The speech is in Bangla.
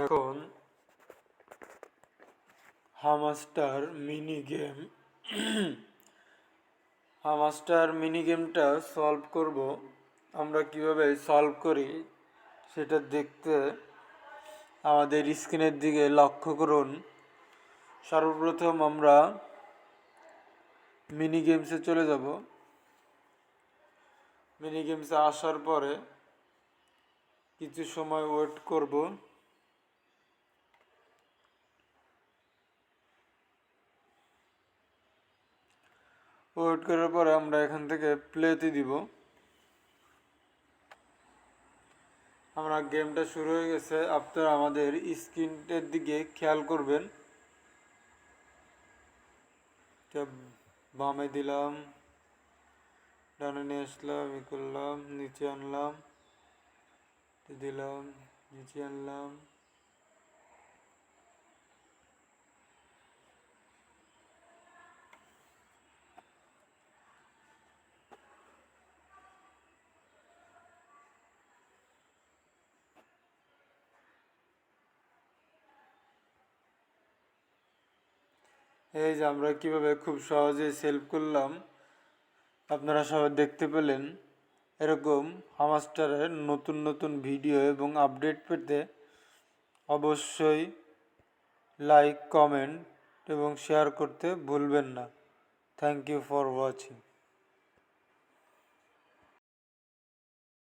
এখন হামস্টার মিনি গেমটা সলভ করব। আমরা কিভাবে সলভ করি সেটা দেখতে আমাদের স্ক্রিনের দিকে লক্ষ্য করুন। সর্বপ্রথম আমরা মিনি গেমসে চলে যাব। মিনি গেমসে আসার পরে কিছু সময় ওয়েট করব। ওয়েট করার পরে আমরা এখান থেকে প্লেতে দিব। আমরা গেমটা শুরু হয়ে গেছে। আপনারা আমাদের স্ক্রিনের দিকে খেয়াল করবেন। বামে দিলাম, ডানে নিয়ে আসলাম, করলাম, নিচে আনলাম, দিলাম, নিচে আনলাম। এই যে আমরা কিভাবে খুব সহজে সেভ করলাম আপনারা সবাই দেখতে পেলেন। এরকম হামস্টারের নতুন নতুন ভিডিও এবং আপডেট পেতে অবশ্যই লাইক, কমেন্ট এবং শেয়ার করতে ভুলবেন না। Thank you for watching.